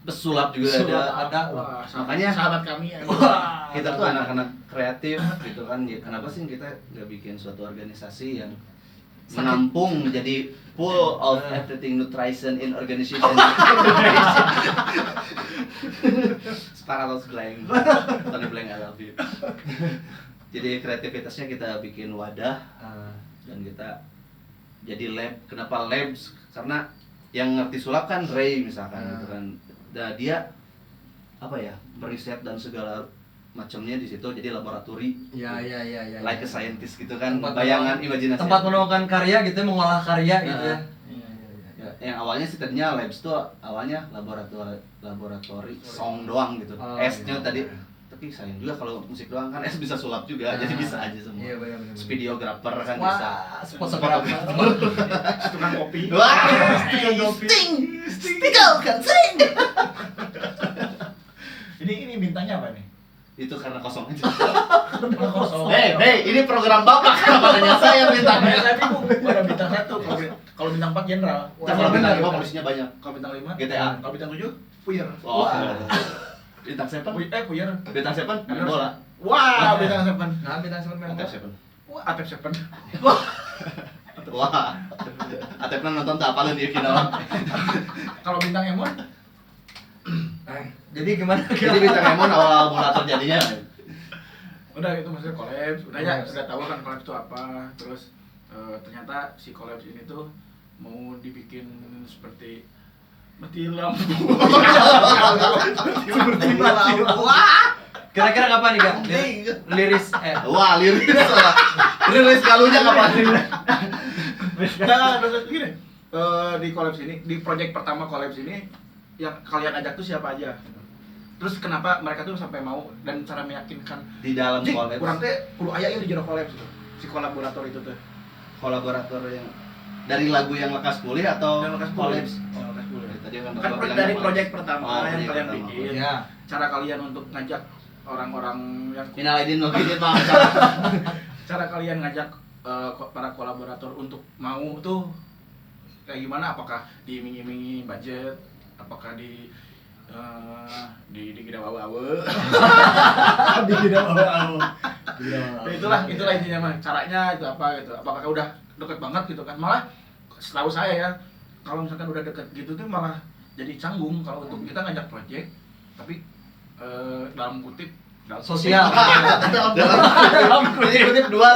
[SPEAKER 4] pesulap juga ada.
[SPEAKER 2] Wah,
[SPEAKER 4] Makanya
[SPEAKER 2] sahabat kami ya.
[SPEAKER 4] kita tuh anak-anak kreatif gitu kan. Kenapa sih kita nggak bikin suatu organisasi yang menampung jadi full of everything nutrition in organization. Sparatos blank, Tony Blank, I love you. Jadi kreativitasnya kita bikin wadah dan kita jadi lab. Kenapa labs? Karena yang ngerti sulap kan Ray misalkan gitu kan. Nah, dia apa ya, meriset dan segala macamnya di situ, jadi laboratori.
[SPEAKER 3] Ya.
[SPEAKER 4] Like a scientist gitu kan, bayangan imajinasi.
[SPEAKER 3] Tempat menemukan karya gitu, mengolah karya gitu ya.
[SPEAKER 4] Yang awalnya sih tadinya labs tuh awalnya laboratori song doang gitu. S-nya tadi. Tapi sayang juga kalau musik doang kan S bisa sulap juga, jadi bisa aja semua.
[SPEAKER 3] Iya benar.
[SPEAKER 4] Videographer kan bisa.
[SPEAKER 3] Fotografer.
[SPEAKER 2] Tukang kopi.
[SPEAKER 4] Wah,
[SPEAKER 2] Sting kan sting. Ini bintangnya apa nih?
[SPEAKER 4] itu karena kosong aja.
[SPEAKER 2] Kosong.
[SPEAKER 4] Hey, ini program Bapak, kenapa nanya saya bintangnya?
[SPEAKER 2] Saya bingung. Ada bintang 1. Kalau bintang 4 jenderal.
[SPEAKER 4] Kalau bintang 5 polisinya banyak.
[SPEAKER 2] Kalau bintang 5
[SPEAKER 4] GTA.
[SPEAKER 2] Kalau bintang 7 puyer.
[SPEAKER 4] Oh. Bintang 7?
[SPEAKER 2] Puyer.
[SPEAKER 4] Bintang 7 main bola.
[SPEAKER 2] Wah, bintang 7.
[SPEAKER 3] Nah, bintang 7 memang.
[SPEAKER 4] Atep 7.
[SPEAKER 2] Wah, Atep 7.
[SPEAKER 4] Wah. Atepnya nonton tak apalin dia kinaon.
[SPEAKER 2] Kalau bintang Emon
[SPEAKER 3] Jadi gimana?
[SPEAKER 4] Jadi bintang Emon awal mula terjadinya.
[SPEAKER 2] udah itu maksudnya collabs, udah tahu kan collabs itu apa. Terus ternyata si collabs ini tuh mau dibikin seperti mati lampu.
[SPEAKER 3] Seperti mati. Wah. Kira-kira kapan nih, Kak? Liris
[SPEAKER 4] Wah, liris lah. Rilis kalunya kapan?
[SPEAKER 2] Nah, terus gini, di kolaps ini, di project pertama kolaps ini, yang kalian ajak tuh siapa aja? Terus kenapa mereka tuh sampai mau dan cara meyakinkan?
[SPEAKER 4] Di dalam
[SPEAKER 2] Jik,
[SPEAKER 4] kolaps.
[SPEAKER 2] kurang teh kudu aya ieu di jero kolaps itu. Si kolaborator itu tuh.
[SPEAKER 4] Kolaborator yang dari lagu yang lekas pulih atau
[SPEAKER 2] Yang lekas
[SPEAKER 4] kolaps?
[SPEAKER 2] Oh, lekas pulih.
[SPEAKER 4] Tadi kan
[SPEAKER 2] Kan
[SPEAKER 4] Bapak bilang
[SPEAKER 2] dari
[SPEAKER 4] kolaps.
[SPEAKER 2] project pertama
[SPEAKER 4] Oh,
[SPEAKER 2] yang
[SPEAKER 4] project
[SPEAKER 2] kalian
[SPEAKER 4] pertama.
[SPEAKER 2] bikin.
[SPEAKER 3] Ya.
[SPEAKER 2] Cara kalian untuk ngajak orang-orang yang
[SPEAKER 4] Minal aidin wal faizin, maaf.
[SPEAKER 2] cara kalian ngajak para kolaborator untuk mau tuh kayak gimana? Apakah diiming-imingi budget? Apakah di gida bawa-bawa? Itulah intinya mah. Caranya itu apa gitu? Apakah udah deket banget gitu kan? Malah setahu saya ya, kalau misalkan udah deket gitu tuh malah jadi canggung kalau untuk kita ngajak project, tapi dalam kutip
[SPEAKER 3] Sosial.
[SPEAKER 4] Dalam kutip dua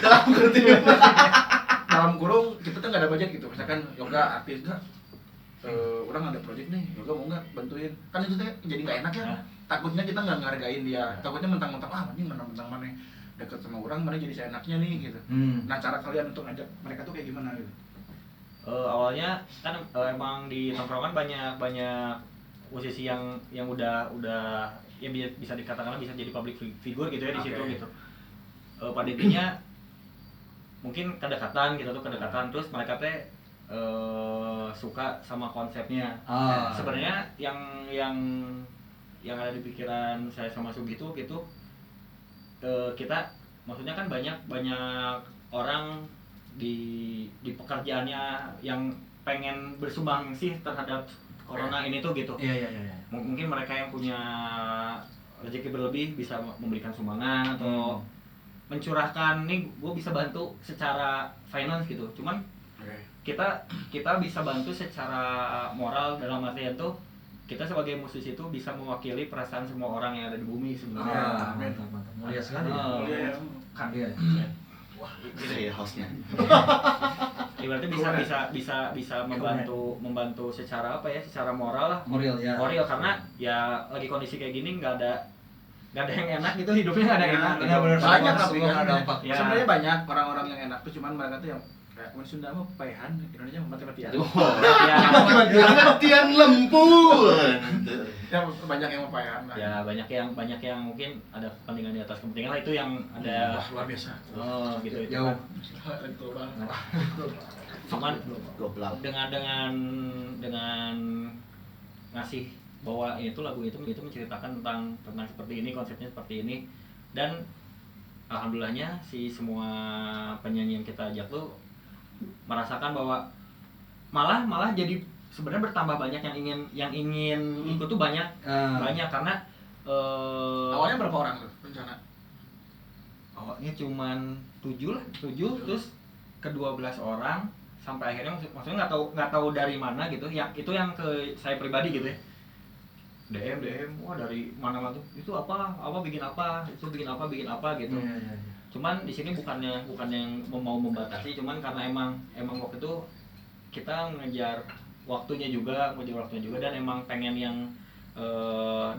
[SPEAKER 4] dalam kutip.
[SPEAKER 2] dalam kurung kita tuh nggak ada budget gitu, misalkan yoga artis nggak orang ada project nih, yoga mau nggak bantuin, kan itu teh jadi nggak enak ya. Takutnya kita nggak ngargain dia, takutnya mentang-mentang ini mentang-mentang mana deket sama orang, mana jadi seenaknya nih gitu. Nah, cara kalian untuk ngajak mereka tuh kayak gimana gitu?
[SPEAKER 6] Awalnya kan emang di tongkrongan banyak musisi yang udah ya bisa dikatakan bisa jadi public figure gitu ya di situ
[SPEAKER 2] Oke.
[SPEAKER 6] gitu. Pada intinya mungkin kedekatan gitu tuh kedekatan, terus mereka teh suka sama konsepnya. Sebenarnya yang ada di pikiran saya sama Sugi itu gitu, kita maksudnya kan banyak orang di pekerjaannya yang pengen bersumbang sih terhadap corona ini tuh gitu.
[SPEAKER 3] Iya.
[SPEAKER 6] Mungkin mereka yang punya rezeki berlebih bisa memberikan sumbangan atau mencurahkan nih, gue bisa bantu secara finance gitu. Cuman kita bisa bantu secara moral, dalam artian tuh kita sebagai musisi itu bisa mewakili perasaan semua orang yang ada di bumi sebenarnya.
[SPEAKER 3] Mantap. Mulia sekali.
[SPEAKER 2] Iya.
[SPEAKER 6] Kan
[SPEAKER 3] Iya.
[SPEAKER 6] wah
[SPEAKER 4] Itu ya hostnya.
[SPEAKER 6] ibaratnya bisa membantu secara apa ya, secara moral lah.
[SPEAKER 3] Moral ya.
[SPEAKER 6] Moral karena ya lagi kondisi kayak gini nggak ada yang enak gitu, hidupnya nggak ada yang enak.
[SPEAKER 3] Benar-benar
[SPEAKER 2] Banyak
[SPEAKER 3] semua
[SPEAKER 2] tapi
[SPEAKER 3] kena
[SPEAKER 2] kan
[SPEAKER 3] dampak.
[SPEAKER 6] Ya.
[SPEAKER 2] sebenarnya banyak orang-orang yang enak tuh, cuman mereka tuh yang kayak mun Sunda mah paehan, Indonesia mati-matian.
[SPEAKER 6] Ya,
[SPEAKER 4] Matian lempun.
[SPEAKER 2] Ya banyak yang paehan lah.
[SPEAKER 6] ya banyak yang mungkin ada kepentingan di atas kepentingan lah, itu yang ada.
[SPEAKER 2] Wah, luar biasa.
[SPEAKER 6] Oh gitu itu
[SPEAKER 3] Jauh.
[SPEAKER 6] kan.
[SPEAKER 2] Global.
[SPEAKER 6] Cuman
[SPEAKER 4] Goblok.
[SPEAKER 6] dengan ngasih bahwa itu lagu itu menceritakan tentang seperti ini, konsepnya seperti ini, dan alhamdulillahnya si semua penyanyi yang kita ajak tuh merasakan bahwa malah jadi sebenarnya bertambah banyak yang ingin ikut tuh banyak karena
[SPEAKER 2] Awalnya berapa orang tuh rencana?
[SPEAKER 6] awalnya cuman 7 terus ke 12 orang sampai akhirnya maksudnya nggak tahu dari mana gitu, yang itu yang ke saya pribadi gitu ya, DM wah dari mana tuh itu apa bikin apa gitu. Cuman di sini bukan yang mau membatasi, cuman karena emang waktu itu kita ngejar waktunya juga dan emang pengen yang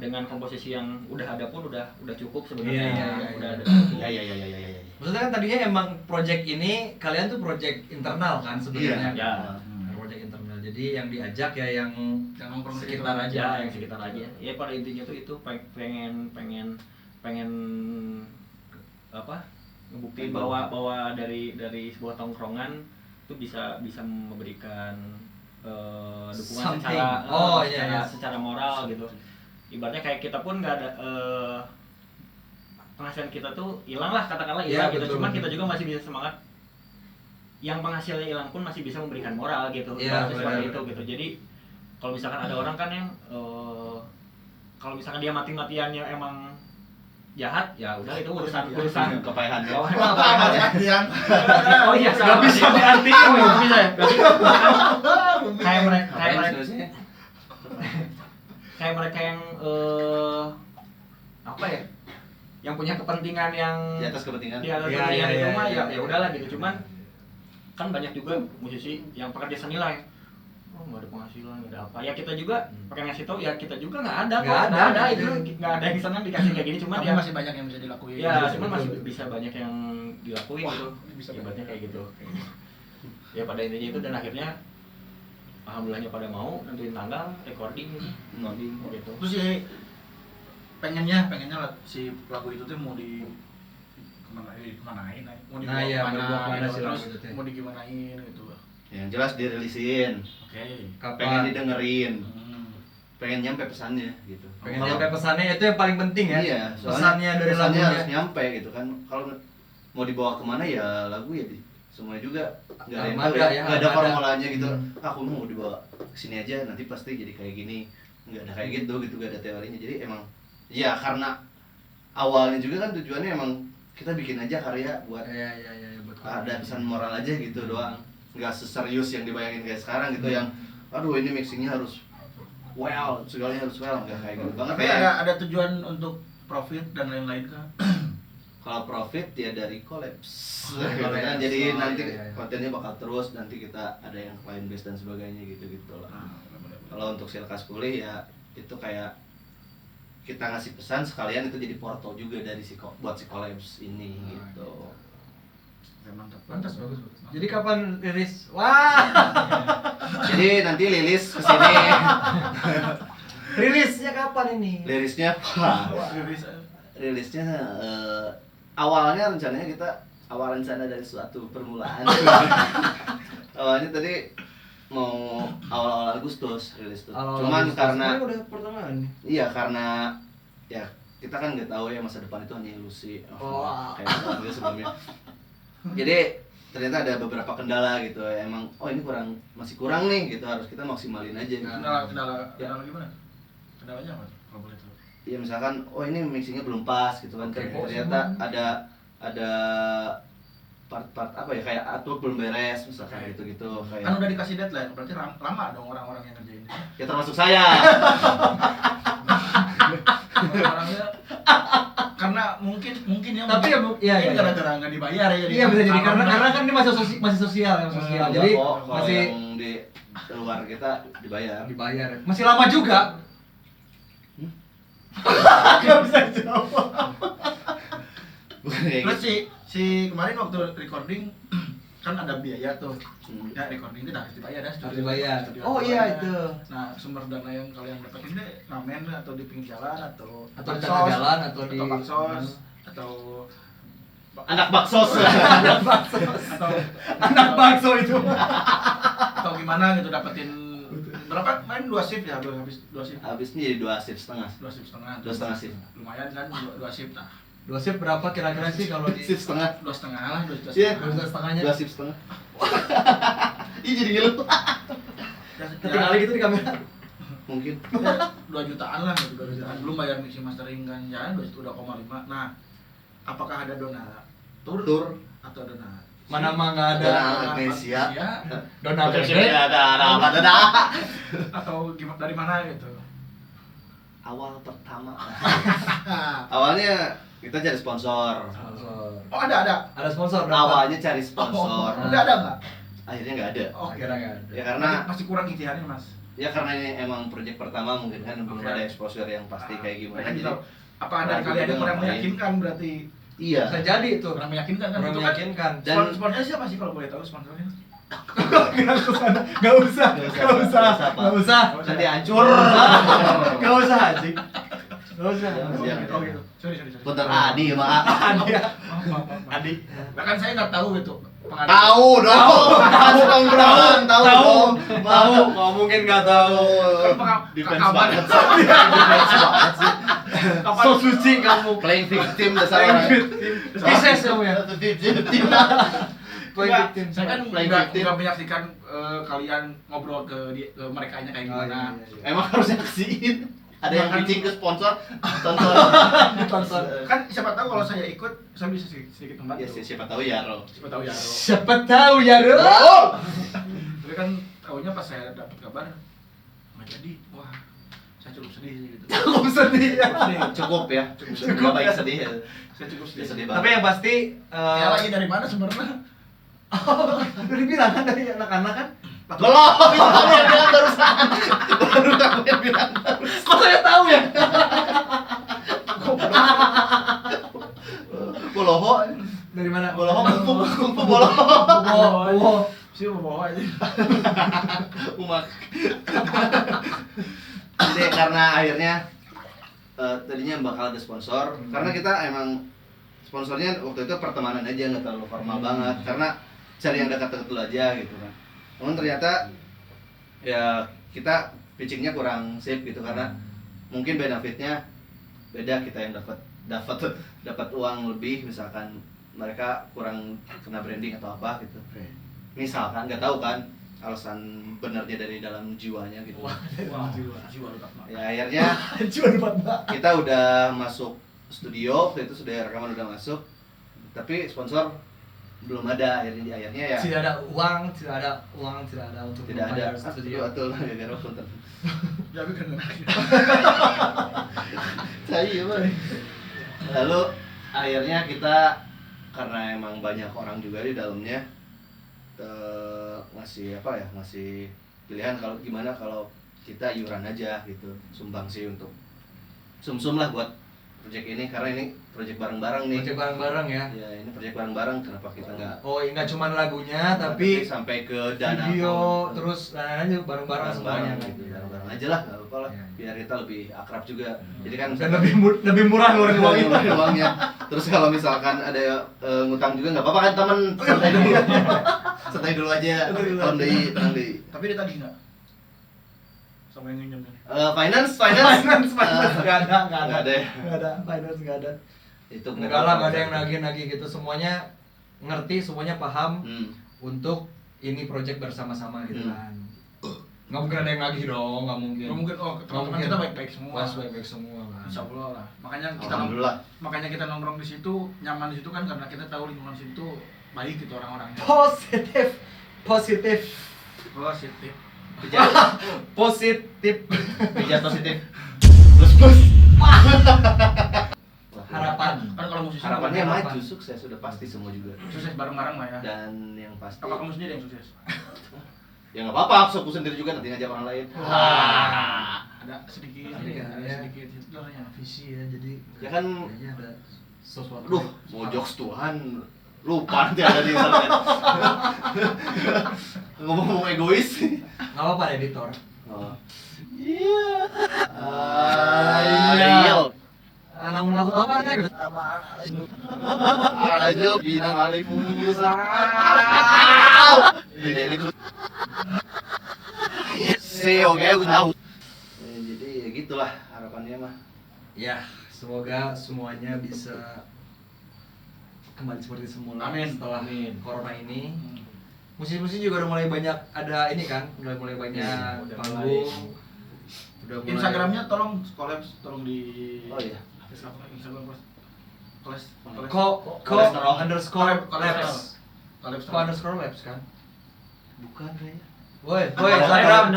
[SPEAKER 6] dengan komposisi yang udah ada pun udah cukup sebenarnya.
[SPEAKER 3] Iya.
[SPEAKER 6] Udah ada.
[SPEAKER 4] Ya.
[SPEAKER 3] Maksudnya kan tadinya emang project ini kalian tuh project internal kan sebenarnya.
[SPEAKER 6] Iya.
[SPEAKER 3] Project internal. Jadi yang diajak ya yang
[SPEAKER 2] nongkrong
[SPEAKER 3] sekitar
[SPEAKER 2] segitu.
[SPEAKER 3] aja.
[SPEAKER 6] yang sekitar aja. Ya pada intinya tuh itu pengen apa? Ngebuktiin bahwa dari sebuah tongkrongan itu bisa memberikan dukungan
[SPEAKER 3] Something.
[SPEAKER 6] secara moral gitu. Ibaratnya kayak kita pun nggak ada penghasilan kita tuh hilang lah, katakanlah hilang gitu. Cuman kita juga masih bisa semangat. Yang penghasilannya hilang pun masih bisa memberikan moral gitu.
[SPEAKER 3] Iya,
[SPEAKER 6] Seperti itu gitu. Jadi kalau misalkan ada orang kan yang kalau misalkan dia mati-matiannya emang jahat, ya udah itu urusan
[SPEAKER 4] Kepayahan ya.
[SPEAKER 2] Mati-matian.
[SPEAKER 6] Oh iya, nggak bisa diartikan, nggak bisa ya. Kayak mereka yang apa ya, yang punya kepentingan yang
[SPEAKER 4] Di atas kepentingan.
[SPEAKER 6] di atas
[SPEAKER 3] Iya,
[SPEAKER 6] kepentingan
[SPEAKER 3] iya,
[SPEAKER 6] itu mah
[SPEAKER 3] iya,
[SPEAKER 6] ya udahlah gitu. Cuman kan banyak juga musisi yang pekerja seni lah, nggak ada penghasilan, nggak ada apa ya, kita juga pakai ngasih tahu ya, kita juga nggak ada itu nggak ada yang senang dikasih kayak gini, cuman
[SPEAKER 2] Tapi
[SPEAKER 6] ya
[SPEAKER 2] masih banyak yang bisa dilakuin.
[SPEAKER 6] ya cuman masih bisa banyak yang dilakuin
[SPEAKER 2] Wah,
[SPEAKER 6] gitu.
[SPEAKER 2] bisa
[SPEAKER 6] Ibaratnya kayak gitu. Ya pada intinya itu dan akhirnya alhamdulillahnya pada mau nentuin tanggal recording gitu.
[SPEAKER 2] Terus sih pengennya lah si lagu itu tuh mau kemanain, mau
[SPEAKER 3] Nah, iya,
[SPEAKER 2] dibawa
[SPEAKER 3] berbuat
[SPEAKER 2] kemana
[SPEAKER 3] mana
[SPEAKER 2] gitu,
[SPEAKER 3] sih
[SPEAKER 2] terus
[SPEAKER 3] lagu itu teh?
[SPEAKER 2] mau digimanain gitu.
[SPEAKER 4] Yang jelas dirilisin,
[SPEAKER 2] Oke.
[SPEAKER 4] pengen didengerin,
[SPEAKER 2] Hmm.
[SPEAKER 4] pengen nyampe pesannya gitu.
[SPEAKER 3] Pengen
[SPEAKER 4] Kalau-
[SPEAKER 3] nyampe pesannya itu yang paling penting ya.
[SPEAKER 4] Iya,
[SPEAKER 3] Pesannya dari
[SPEAKER 4] pesannya
[SPEAKER 3] lagunya.
[SPEAKER 4] harus nyampe gitu kan. Kalau mau dibawa kemana ya lagu ya semuanya juga nggak ada yang tahu
[SPEAKER 3] Armada
[SPEAKER 4] ya,
[SPEAKER 3] ya,
[SPEAKER 4] nggak ada
[SPEAKER 3] armada.
[SPEAKER 4] formulanya gitu.
[SPEAKER 3] Hmm.
[SPEAKER 4] Aku mau dibawa kesini aja nanti pasti jadi kayak gini, nggak ada kayak gitu nggak ada teorinya. Jadi emang ya karena awalnya juga kan tujuannya emang kita bikin aja karya buat
[SPEAKER 3] Iya buat
[SPEAKER 4] ada pesan moral aja gitu doang, nggak seserius yang dibayangin kayak sekarang gitu yang aduh ini mixingnya harus well segalanya harus well, nggak kayak gitu banget
[SPEAKER 2] Tapi
[SPEAKER 4] ya.
[SPEAKER 2] ada tujuan untuk profit dan lain-lain kah?
[SPEAKER 4] Kalau profit ya dari collabs
[SPEAKER 3] Oh,
[SPEAKER 4] gitu kan.
[SPEAKER 3] collabs.
[SPEAKER 4] Jadi
[SPEAKER 3] Oh,
[SPEAKER 4] nanti
[SPEAKER 3] iya.
[SPEAKER 4] kontennya bakal terus, nanti kita ada yang client base dan sebagainya gitu lah. Kalau untuk Silkas Pulih ya itu kayak kita ngasih pesan sekalian itu jadi portal juga dari buat si collabs ini gitu.
[SPEAKER 2] Mantap.
[SPEAKER 3] Pantas bagus. Jadi kapan rilis? Wah,
[SPEAKER 4] Jadi nanti lilis kesini,
[SPEAKER 3] rilisnya kapan ini?
[SPEAKER 4] lirisnya apa? Rilisnya awalnya rencananya awal rencana dari suatu permulaan. Awalnya tadi mau awal-awal Agustus rilis tuh. Cuman karena
[SPEAKER 3] udah pertengahan nih.
[SPEAKER 4] iya karena ya kita kan nggak tahu ya masa depan itu hanya ilusi.
[SPEAKER 3] Oh.
[SPEAKER 4] Kayak gitu sebelumnya. Jadi ternyata ada beberapa kendala gitu ya. Emang ini masih kurang nih gitu, harus kita maksimalin aja gitu.
[SPEAKER 2] Kendala gimana? Kendalanya apa? Kalau boleh tahu.
[SPEAKER 4] Ya misalkan ini mixingnya belum pas gitu kan.
[SPEAKER 2] Oke.
[SPEAKER 4] Ternyata ada part-part apa ya kayak artwork belum beres misalkan gitu-gitu
[SPEAKER 2] Kan
[SPEAKER 4] kayak
[SPEAKER 2] udah dikasih deadline, berarti lama dong orang-orang yang ngerjain.
[SPEAKER 4] ya termasuk saya.
[SPEAKER 2] Orang-orangnya karena mungkin ya
[SPEAKER 3] Tapi ya,
[SPEAKER 2] mungkin
[SPEAKER 3] iya.
[SPEAKER 2] gara-gara nggak dibayar ya jadi.
[SPEAKER 3] Iya bisa jadi
[SPEAKER 2] Kalau
[SPEAKER 3] karena kan ini masih sosial yang sosial.
[SPEAKER 4] Enggak
[SPEAKER 3] Jadi
[SPEAKER 4] kok, kalau
[SPEAKER 3] masih
[SPEAKER 4] yang di luar kita dibayar.
[SPEAKER 3] dibayar. Masih lama juga.
[SPEAKER 4] Gak bisa jawab. Bukan kayak
[SPEAKER 2] Terus
[SPEAKER 4] gitu.
[SPEAKER 2] si kemarin waktu recording kan ada biaya tuh.
[SPEAKER 4] Hmm.
[SPEAKER 2] Ya recording itu harus dibayar ya.
[SPEAKER 3] Harus dibayar.
[SPEAKER 2] studio
[SPEAKER 3] Oh
[SPEAKER 2] harus
[SPEAKER 3] iya
[SPEAKER 2] dibayar.
[SPEAKER 3] itu.
[SPEAKER 2] Nah sumber dana yang kalian dapetin deh ramen atau di pinggir jalan atau
[SPEAKER 3] Atau di
[SPEAKER 2] baksos,
[SPEAKER 3] tengah jalan atau di
[SPEAKER 2] baksos atau
[SPEAKER 4] Anak baksos.
[SPEAKER 2] atau
[SPEAKER 3] anak bakso itu.
[SPEAKER 2] atau gimana gitu dapetin berapa main 2 shift ya habis 2 shift
[SPEAKER 4] Habisnya jadi 2 shift setengah.
[SPEAKER 2] 2 shift setengah
[SPEAKER 4] 2,5 shift.
[SPEAKER 2] lumayan kan 2 shift nah
[SPEAKER 3] 2 shift berapa kira-kira sih kalau di
[SPEAKER 4] Shift setengah.
[SPEAKER 2] 2 setengah lah 2 shift
[SPEAKER 4] Iya.
[SPEAKER 3] 2 setengahnya?
[SPEAKER 4] 2 shift setengah. Ih jadi ngeluh.
[SPEAKER 3] Tapi kali gitu di kamera.
[SPEAKER 4] Mungkin.
[SPEAKER 2] 2 jutaan lah gitu 2 jutaan belum bayar mixing mastering kan ya 2,5. Nah apakah ada donatur
[SPEAKER 4] Tur.
[SPEAKER 2] atau donatur
[SPEAKER 3] Mana mah nggak ada
[SPEAKER 4] Dona Agnesia.
[SPEAKER 3] donatur
[SPEAKER 4] Ada.
[SPEAKER 2] atau gimana dari mana gitu
[SPEAKER 4] Awal pertama. Awalnya kita cari sponsor.
[SPEAKER 3] sponsor.
[SPEAKER 2] oh ada
[SPEAKER 3] Ada sponsor berapa?
[SPEAKER 4] Awalnya cari sponsor.
[SPEAKER 2] udah ada nggak
[SPEAKER 4] Akhirnya nggak ada.
[SPEAKER 2] oh
[SPEAKER 3] Akhirnya nggak ada.
[SPEAKER 4] Ya karena
[SPEAKER 2] masih kurang ikhtiarnya mas
[SPEAKER 4] karena ini emang proyek pertama mungkin kan belum
[SPEAKER 2] Oke.
[SPEAKER 4] ada exposure yang pasti kayak gimana.
[SPEAKER 2] Mereka
[SPEAKER 4] Jadi
[SPEAKER 2] bisa- apa ada kalian yang kurang meyakinkan berarti
[SPEAKER 4] iya.
[SPEAKER 3] Bisa jadi itu.
[SPEAKER 2] kurang meyakinkan kan
[SPEAKER 3] Kurang
[SPEAKER 2] itu kan
[SPEAKER 3] meyakinkan.
[SPEAKER 4] Dan-
[SPEAKER 2] sponsornya siapa sih kalau boleh tahu sponsornya
[SPEAKER 3] Nggak usah.
[SPEAKER 4] Nggak usah, Pak.
[SPEAKER 3] Nggak usah.
[SPEAKER 4] Nanti hancur.
[SPEAKER 3] Nggak usah anjing. Nggak usah.
[SPEAKER 4] Jangan.
[SPEAKER 2] oh gitu sorry
[SPEAKER 4] Putar Adi maaf.
[SPEAKER 3] Adi.
[SPEAKER 2] maaf.
[SPEAKER 3] Adi.
[SPEAKER 2] Bahkan saya nggak tahu gitu pengadaan.
[SPEAKER 4] Tahu dong. Tahu tongkrongan, tahu dong.
[SPEAKER 3] Tahu. Nggak mungkin nggak tahu.
[SPEAKER 4] Defense
[SPEAKER 2] Kabar.
[SPEAKER 4] banget. Defense banget sih.
[SPEAKER 2] Kapan-
[SPEAKER 3] So suci kamu.
[SPEAKER 4] Playing victim dasar
[SPEAKER 3] Playing
[SPEAKER 4] orang.
[SPEAKER 3] victim. Pisces kamu ya.
[SPEAKER 4] Victim.
[SPEAKER 3] Playing
[SPEAKER 2] Enggak,
[SPEAKER 3] victim.
[SPEAKER 2] saya kan
[SPEAKER 4] Playing
[SPEAKER 2] nggak
[SPEAKER 4] victim.
[SPEAKER 2] menyaksikan kalian ngobrol ke mereka nya kayak
[SPEAKER 3] Oh,
[SPEAKER 2] gimana.
[SPEAKER 3] iya.
[SPEAKER 4] Emang harusnya kesiin. Ada yang
[SPEAKER 2] Makan.
[SPEAKER 4] pitching ke sponsor, tonton.
[SPEAKER 3] Tonton.
[SPEAKER 2] Kan siapa tahu kalau saya ikut, saya bisa sedikit membantu.
[SPEAKER 4] Ya siapa tahu ya, Ro.
[SPEAKER 2] Siapa tahu ya. Ro.
[SPEAKER 3] Siapa tahu ya, Ro.
[SPEAKER 2] Tapi kan tahunya pas saya dapat kabar nggak jadi, wah saya cukup sedih sih gitu.
[SPEAKER 3] Cukup sedih ya.
[SPEAKER 4] Cukup ya. Cukup baik sedih ya.
[SPEAKER 2] Saya cukup
[SPEAKER 4] Ya,
[SPEAKER 2] sedih.
[SPEAKER 4] sedih
[SPEAKER 3] Tapi
[SPEAKER 4] banget.
[SPEAKER 3] yang pasti
[SPEAKER 2] Ya lagi dari mana sebenarnya?
[SPEAKER 3] udah dibilang kan dari anak-anak kan.
[SPEAKER 4] Belum, itu kamu yang bilang barusan. Baru kamu yang bilang.
[SPEAKER 3] Kok saya tahu ya?
[SPEAKER 4] Poloho.
[SPEAKER 3] Dari mana?
[SPEAKER 4] Bolohong, kungfu bolohong.
[SPEAKER 3] Oh.
[SPEAKER 2] Sih mau bawa aja.
[SPEAKER 4] Umak. Jadi karena akhirnya tadinya bakal ada sponsor, karena kita emang sponsornya waktu itu pertemanan aja, nggak terlalu formal banget, karena cari yang dekat-dekat dulu aja gitu kan. Namun ternyata ya kita pitchingnya kurang sip gitu, karena mungkin benefitnya beda, kita yang dapat uang lebih, misalkan mereka kurang kena branding atau apa gitu. Misalkan nggak tahu kan alasan benarnya dari dalam jiwanya gitu.
[SPEAKER 2] Wah, jiwa lu tak
[SPEAKER 4] Ya akhirnya kita udah masuk studio, waktu itu sudah rekaman udah masuk, tapi sponsor belum ada. Akhirnya ya
[SPEAKER 3] Tidak ada uang untuk
[SPEAKER 4] tidak ada
[SPEAKER 3] membayar studio.
[SPEAKER 4] betul gara-gara punten.
[SPEAKER 2] Tapi kan
[SPEAKER 4] Saya Bang. Lalu akhirnya kita karena emang banyak orang juga di dalamnya, ngasih pilihan kalau gimana kalau kita iuran aja gitu, sumbangsi untuk sum-sum lah buat project ini, karena ini project bareng-bareng nih.
[SPEAKER 3] Project bareng-bareng ya.
[SPEAKER 4] Ya ini project bareng-bareng, kenapa kita nggak
[SPEAKER 3] Oh, nggak cuma lagunya tapi
[SPEAKER 4] sampai ke dana
[SPEAKER 3] video terus lain-lain juga bareng-bareng semuanya kan.
[SPEAKER 4] gitu. Bareng-bareng aja lah, nggak apa-apa lah,
[SPEAKER 3] Ya.
[SPEAKER 4] biar kita lebih akrab juga. Jadi kan
[SPEAKER 3] Dan lebih murah ngeluarin uangnya.
[SPEAKER 4] ngeluarin uangnya. Terus kalau misalkan ada ngutang juga nggak apa-apa kan teman, santai dulu. Santai dulu aja. Tahun deui, tenang deui.
[SPEAKER 2] tapi dia tadi enggak. Sama yang minjem ini.
[SPEAKER 4] Finance.
[SPEAKER 3] Finance nggak ada.
[SPEAKER 4] Nggak ada ya?
[SPEAKER 3] Nggak ada, finance nggak ada.
[SPEAKER 4] Itu
[SPEAKER 3] Enggak lah, nggak ada yang nagih-nagih gitu. Semuanya ngerti, semuanya paham untuk ini project bersama-sama gitu
[SPEAKER 4] Hmm.
[SPEAKER 3] kan. Nggak mungkin ada yang nagih dong, nggak mungkin.
[SPEAKER 2] Nggak mungkin, oh teman-teman kita baik-baik semua.
[SPEAKER 3] Pas baik-baik semua kan.
[SPEAKER 2] Insya Allah lah.
[SPEAKER 4] Alhamdulillah.
[SPEAKER 2] Makanya kita nongkrong di situ, nyaman di situ kan karena kita tahu lingkungan situ baik gitu orang-orangnya.
[SPEAKER 3] Positif.
[SPEAKER 2] Positif.
[SPEAKER 3] Positif.
[SPEAKER 4] Pijat positif. Plus.
[SPEAKER 3] Harapan.
[SPEAKER 2] Kan kalau musisi
[SPEAKER 4] Harapannya
[SPEAKER 3] harapan.
[SPEAKER 4] maju, sukses sudah pasti semua juga.
[SPEAKER 2] sukses bareng-bareng lah ya.
[SPEAKER 4] Dan yang pasti
[SPEAKER 2] Apa kamu sendiri yang sukses?
[SPEAKER 4] ya nggak apa-apa, aku sendiri juga nanti ngajak orang lain.
[SPEAKER 2] Ada sedikit,
[SPEAKER 3] Tapi kan
[SPEAKER 2] ada
[SPEAKER 3] ya,
[SPEAKER 2] sedikit itu ya.
[SPEAKER 3] visi ya, jadi
[SPEAKER 4] Ya kan,
[SPEAKER 3] kayaknya ada sesuatu.
[SPEAKER 4] aduh, mau jokes Tuhan, lupa nanti ada di sana. Ngomong-ngomong egois.
[SPEAKER 3] Nggak apa-apa editor.
[SPEAKER 4] Oh.
[SPEAKER 3] Iya. Namun lagu apa kan?
[SPEAKER 4] Aja binang Waalaikumsalam. Ini oke, aku tahu. Jadi ya gitulah harapannya mah.
[SPEAKER 3] Ya, semoga semuanya bisa kembali seperti semula.
[SPEAKER 2] Amin.
[SPEAKER 3] Setelah corona ini. Musisi-musisi juga udah mulai banyak ada ini kan, udah mulai banyak
[SPEAKER 6] Udah
[SPEAKER 3] panggung. Udah mulai.
[SPEAKER 2] Instagramnya tolong collab, tolong di
[SPEAKER 4] Oh iya.
[SPEAKER 2] Instagram collab.
[SPEAKER 3] Ko underscore
[SPEAKER 2] Collab.
[SPEAKER 3] labs.
[SPEAKER 2] Collab.
[SPEAKER 3] Ko underscore labs kan?
[SPEAKER 4] Bukan kayaknya.
[SPEAKER 3] Woi, Instagram.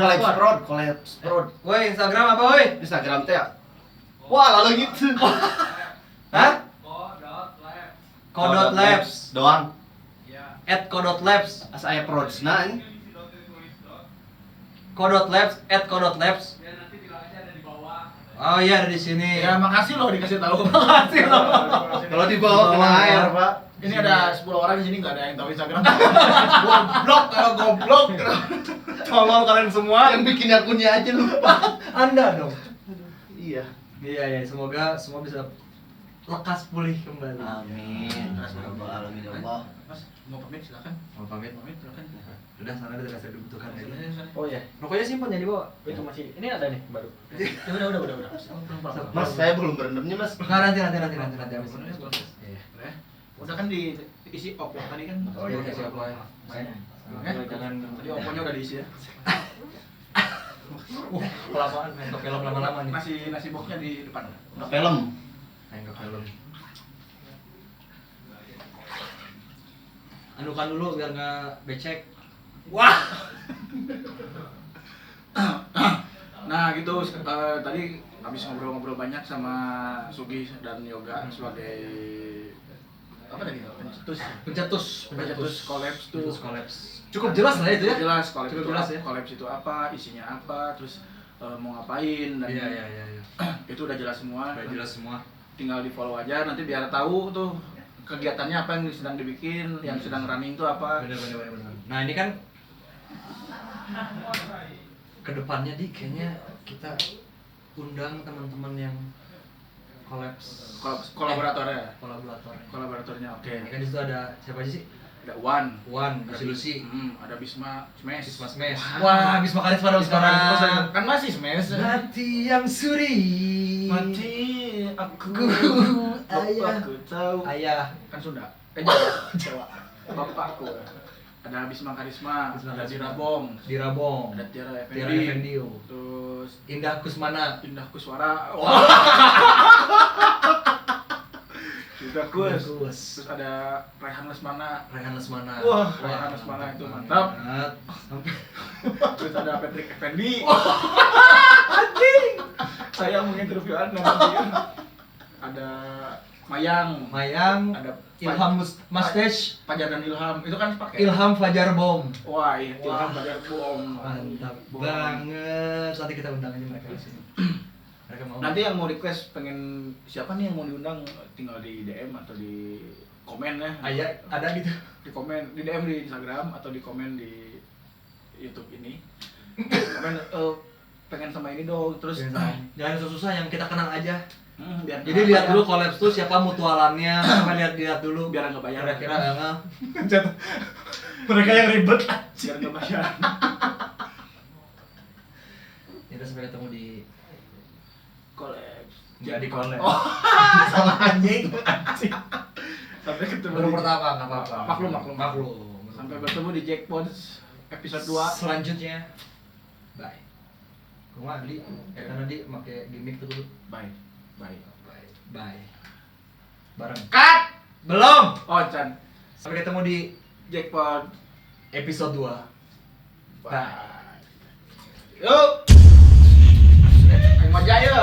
[SPEAKER 4] Collabs prod.
[SPEAKER 3] Woi, Instagram apa woi?
[SPEAKER 4] Instagram teh. Wah, lalu gitu.
[SPEAKER 3] Hah? Ko.labs.
[SPEAKER 4] Doang.
[SPEAKER 3] @ko.labs.
[SPEAKER 4] Asa aya prodsna ini.
[SPEAKER 3] Ko.labs @ko.labs. Oh iya, ada di sini.
[SPEAKER 2] Ya makasih loh dikasih tahu.
[SPEAKER 3] Makasih loh.
[SPEAKER 4] Kalau dibawa kena air, Pak.
[SPEAKER 2] Ini ada 10 orang di sini nggak ada yang tahu Instagram. Goblok.
[SPEAKER 3] Tolong kalian semua.
[SPEAKER 4] Yang bikin akunnya aja lupa.
[SPEAKER 3] Anda dong.
[SPEAKER 4] Iya.
[SPEAKER 3] Iya, semoga semua bisa lekas pulih kembali.
[SPEAKER 4] Amin. Alamin ya Allah.
[SPEAKER 2] Mas, mau pamit silakan.
[SPEAKER 3] Mau pamit?
[SPEAKER 2] Pamit silakan.
[SPEAKER 3] Udah, sana udah rasa dibutuhkan aja.
[SPEAKER 6] Oh ya,
[SPEAKER 3] Rokoknya simpan jadi bawa.
[SPEAKER 6] itu masih ini ada nih baru.
[SPEAKER 2] Udah.
[SPEAKER 4] Mas, saya belum berendamnya, Mas.
[SPEAKER 3] Nggak, nanti habis ini. Iya.
[SPEAKER 2] Udah kan diisi oplo tadi kan.
[SPEAKER 3] Oh iya, siapa ya?
[SPEAKER 6] Jangan
[SPEAKER 2] Tadi oplonya udah diisi ya.
[SPEAKER 3] Kelamaan main ke film lama-lama nih.
[SPEAKER 2] Nasi boxnya di depan.
[SPEAKER 4] Film.
[SPEAKER 3] Main ke film. Anukan dulu biar nggak becek.
[SPEAKER 2] Wah. Nah gitu tadi habis ngobrol-ngobrol banyak sama Sugi dan Yoga sebagai apa tadi? Pencetus collabs tuh.
[SPEAKER 3] Pencetus collabs. Cukup jelas lah itu ya.
[SPEAKER 2] Jelas collabs
[SPEAKER 3] Cukup
[SPEAKER 2] itu
[SPEAKER 3] jelas ya.
[SPEAKER 2] collabs itu apa, isinya apa, terus mau ngapain dan
[SPEAKER 3] Iya.
[SPEAKER 2] itu udah jelas semua.
[SPEAKER 3] Udah jelas semua.
[SPEAKER 2] Tinggal di follow aja nanti biar tahu tuh kegiatannya apa yang sedang dibikin, yang sedang running itu apa.
[SPEAKER 3] Bener. Nah ini kan kedepannya di kayaknya kita undang teman-teman yang
[SPEAKER 2] Kolaboratornya.
[SPEAKER 3] kolaboratornya.
[SPEAKER 2] Oke.
[SPEAKER 3] Ini kan di situ ada siapa aja sih?
[SPEAKER 2] Ada Wan,
[SPEAKER 3] Ada Lucy,
[SPEAKER 2] ada Bisma Smash.
[SPEAKER 3] Bisma Smash. Wah, Bisma Karisma dong sekarang.
[SPEAKER 2] Kan masih Smash.
[SPEAKER 3] Mati yang suri.
[SPEAKER 2] Mati aku
[SPEAKER 3] Ayah.
[SPEAKER 2] bapakku tahu.
[SPEAKER 3] Ayah.
[SPEAKER 2] Kan Sunda. Jawa. Bapakku. Ada Bisma Karisma, ada Dirabong,
[SPEAKER 3] Dirabong.
[SPEAKER 2] ada Tiara
[SPEAKER 3] Tiara
[SPEAKER 2] Effendi,
[SPEAKER 3] Effendio.
[SPEAKER 2] terus
[SPEAKER 3] Indah Kusmana.
[SPEAKER 2] Indah Kuswara. Indah Kus. Terus ada Raihan Lesmana.
[SPEAKER 3] Raihan Lesmana.
[SPEAKER 2] Wah, Raihan Lesmana itu mantap.
[SPEAKER 3] Sampai
[SPEAKER 2] Terus ada Patrick Effendi. Saya menginterview Anda. Ada Mayang,
[SPEAKER 3] ada Ilham Mustache,
[SPEAKER 2] Fajar dan Ilham. Itu kan pakai.
[SPEAKER 3] Ilham Fajar Bom.
[SPEAKER 2] Wah, iya, Ilham Fajar Bom.
[SPEAKER 3] Mantap
[SPEAKER 2] Bom.
[SPEAKER 3] banget. Nanti kita undang aja mereka di sini. Mereka mau.
[SPEAKER 2] Nanti yang mau request pengen siapa nih yang mau diundang, tinggal di DM atau di komen ya.
[SPEAKER 3] Ayah ada gitu.
[SPEAKER 2] Di komen, di DM di Instagram atau di komen di YouTube ini. Komen pengen sama ini dong, terus
[SPEAKER 3] Jangan susah yang kita kenal aja.
[SPEAKER 2] biar
[SPEAKER 3] Jadi lihat dulu kolaps tuh siapa mutualannya, sama lihat dulu.
[SPEAKER 2] biar nggak bayar.
[SPEAKER 3] Kira-kira
[SPEAKER 6] Mereka yang ribet.
[SPEAKER 2] Biar nggak bayar.
[SPEAKER 3] kita sampai ketemu di
[SPEAKER 2] Kolaps.
[SPEAKER 3] jadi collab.
[SPEAKER 2] Oh,
[SPEAKER 4] Sama anjing.
[SPEAKER 2] sampai ketemu
[SPEAKER 3] Baru
[SPEAKER 2] di-
[SPEAKER 3] pertama nggak apa-apa.
[SPEAKER 2] Maklum. Sampai bertemu di Jackpot episode 2.
[SPEAKER 3] Selanjutnya. Bye. Gua Adi, karena dia pakai gimmick tuh dulu.
[SPEAKER 2] Bye.
[SPEAKER 3] Bye. Bareng.
[SPEAKER 2] Cut.
[SPEAKER 3] Belum.
[SPEAKER 2] Oh, Chan.
[SPEAKER 3] Sampai ketemu di
[SPEAKER 2] Jackpot.
[SPEAKER 3] episode 2. Bye.
[SPEAKER 2] Yuk. Ayo aja ya.